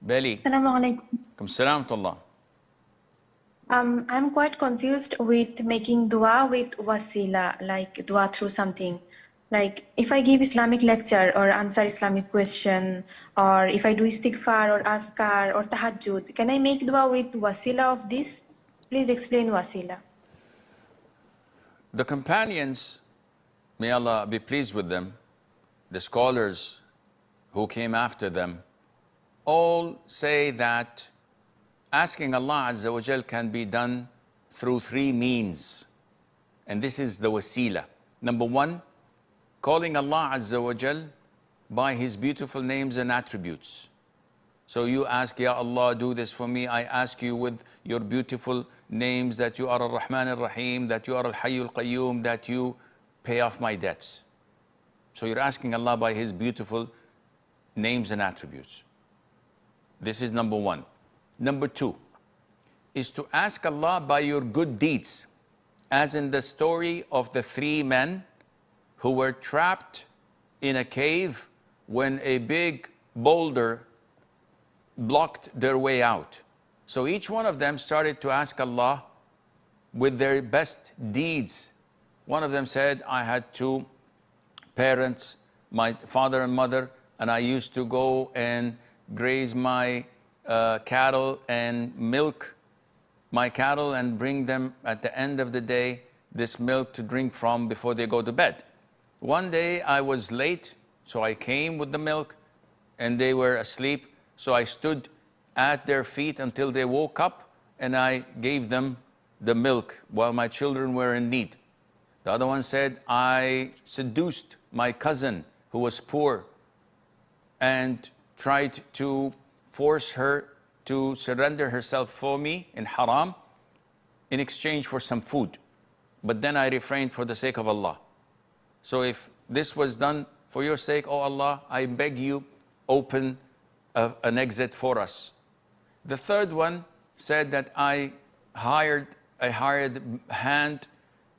Belly. Assalamu alaikum. Salam to Allah. I'm quite confused with making dua with Waseela, like dua through something. Like if I give Islamic lecture or answer Islamic question, or if I do istighfar or askar or tahajjud, can I make dua with Waseela of this? Please explain Waseela. The companions, may Allah be pleased with them, the scholars who came after them, all say that asking Allah Azza wa Jal can be done through three means. And this is the wasila. Number one, calling Allah Azza wa Jal by His beautiful names and attributes. So you ask, Ya Allah, do this for me. I ask you with your beautiful names that you are Ar-Rahman Ar-Rahim, that you are Al-Hayyul Qayyum, that you pay off my debts. So you're asking Allah by His beautiful names and attributes. This is number one. Number two is to ask Allah by your good deeds, as in the story of the three men who were trapped in a cave when a big boulder blocked their way out. So each one of them started to ask Allah with their best deeds. One of them said, I had two parents, my father and mother, and I used to go and graze my cattle and milk my cattle and bring them at the end of the day this milk to drink from before they go to bed. One day I was late, so I came with the milk and they were asleep. So I stood at their feet until they woke up and I gave them the milk while my children were in need. The other one said, I seduced my cousin who was poor and tried to force her to surrender herself for me in haram in exchange for some food. But then I refrained for the sake of Allah. So if this was done for your sake, oh Allah, I beg you, open an exit for us. The third one said that I hired a hired hand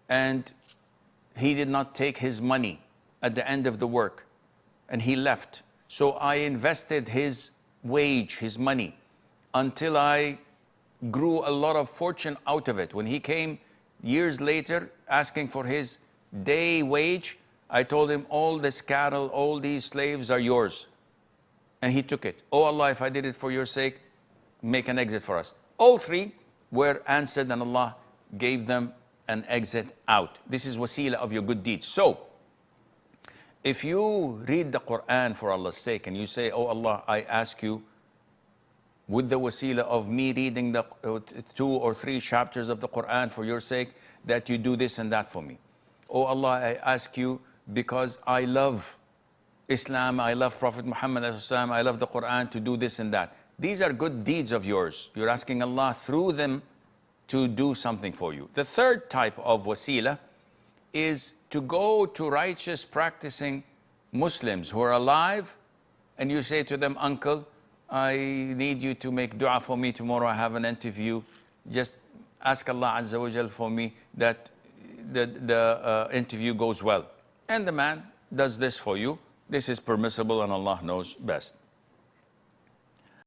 and he did not take his money at the end of the work and he left. So I invested his wage, his money, until I grew a lot of fortune out of it. When he came years later asking for his day wage, I told him, all this cattle, all these slaves are yours. And he took it. Oh Allah, if I did it for your sake, make an exit for us. All three were answered and Allah gave them an exit out. This is wasila of your good deeds. So, if you read the Quran for Allah's sake and you say, oh Allah, I ask you with the wasila of me reading the 2 or 3 chapters of the Quran for your sake, that you do this and that for me. Oh Allah, I ask you because I love Islam, I love Prophet Muhammad, I love the Quran, to do this and that. These are good deeds of yours. You're asking Allah through them to do something for you. The third type of wasila is to go to righteous practicing Muslims who are alive and you say to them, uncle, I need you to make dua for me tomorrow. I have an interview. Just ask Allah Azza wa Jal for me that the interview goes well. And the man does this for you. This is permissible and Allah knows best.